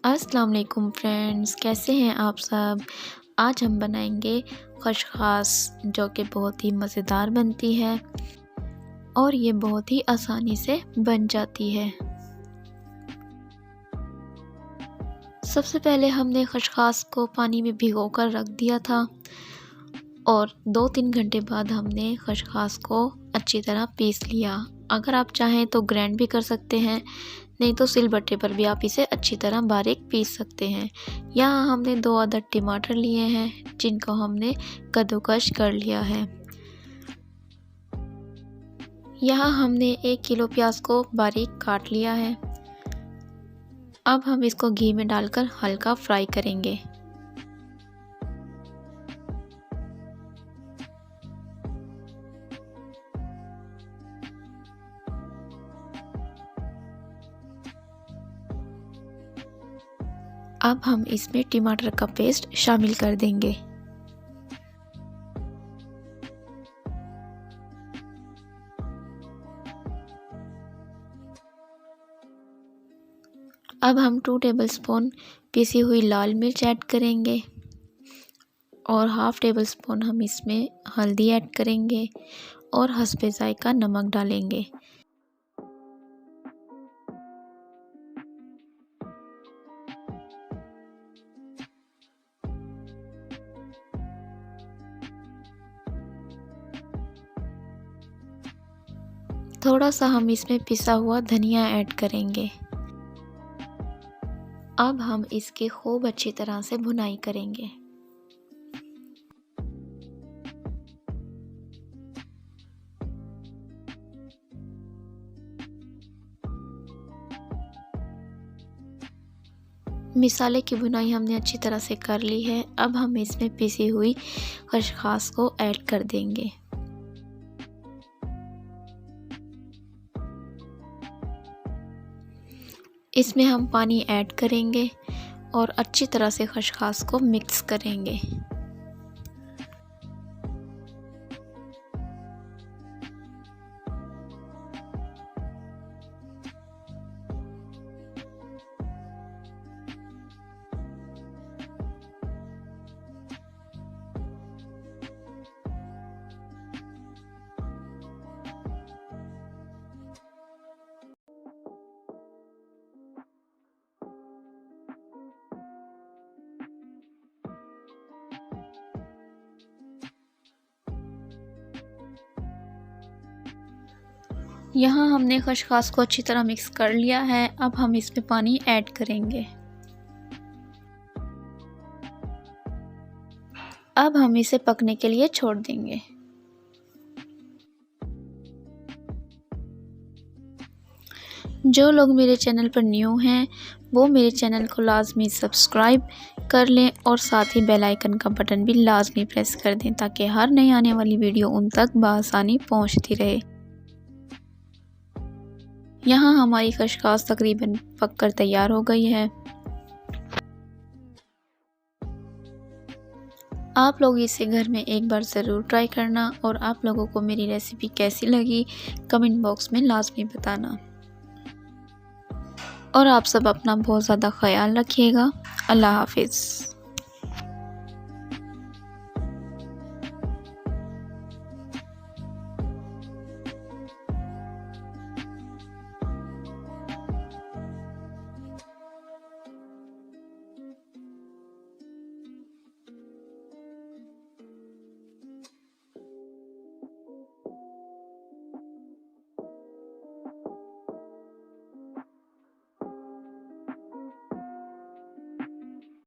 अस्सलाम वालेकुम फ्रेंड्स, कैसे हैं आप सब। आज हम बनाएंगे खशखास जो कि बहुत ही मज़ेदार बनती है और ये बहुत ही आसानी से बन जाती है। सबसे पहले हमने खशखास को पानी में भिगोकर रख दिया था और 2-3 घंटे बाद हमने खशखास को अच्छी तरह पीस लिया। अगर आप चाहें तो ग्राइंड भी कर सकते हैं, नहीं तो सिलबट्टे पर भी आप इसे अच्छी तरह बारीक पीस सकते हैं। यहाँ हमने 2 अदद टमाटर लिए हैं जिनको हमने कद्दूकस कर लिया है। यहाँ हमने 1 किलो प्याज को बारीक काट लिया है। अब हम इसको घी में डालकर हल्का फ्राई करेंगे। अब हम इसमें टमाटर का पेस्ट शामिल कर देंगे। अब हम 2 टेबलस्पून पिसी हुई लाल मिर्च ऐड करेंगे और हाफ़ टेबल स्पून हम इसमें हल्दी ऐड करेंगे और हस्बे ज़ायक़ा नमक डालेंगे। थोड़ा सा हम इसमें पिसा हुआ धनिया ऐड करेंगे। अब हम इसकी खूब अच्छी तरह से भुनाई करेंगे। मिसाले की भुनाई हमने अच्छी तरह से कर ली है। अब हम इसमें पिसी हुई खशखास को ऐड कर देंगे। इसमें हम पानी ऐड करेंगे और अच्छी तरह से खशखास को मिक्स करेंगे। यहाँ हमने खशखास को अच्छी तरह मिक्स कर लिया है। अब हम इसमें पानी ऐड करेंगे। अब हम इसे पकने के लिए छोड़ देंगे। जो लोग मेरे चैनल पर न्यू हैं वो मेरे चैनल को लाजमी सब्सक्राइब कर लें और साथ ही बेल आइकन का बटन भी लाजमी प्रेस कर दें ताकि हर नई आने वाली वीडियो उन तक बआसानी पहुंचती रहे। यहाँ हमारी खशखास तकरीबन पककर तैयार हो गई है। आप लोग इसे घर में एक बार ज़रूर ट्राई करना और आप लोगों को मेरी रेसिपी कैसी लगी कमेंट बॉक्स में लाजमी बताना। और आप सब अपना बहुत ज़्यादा ख्याल रखिएगा। अल्लाह हाफिज़।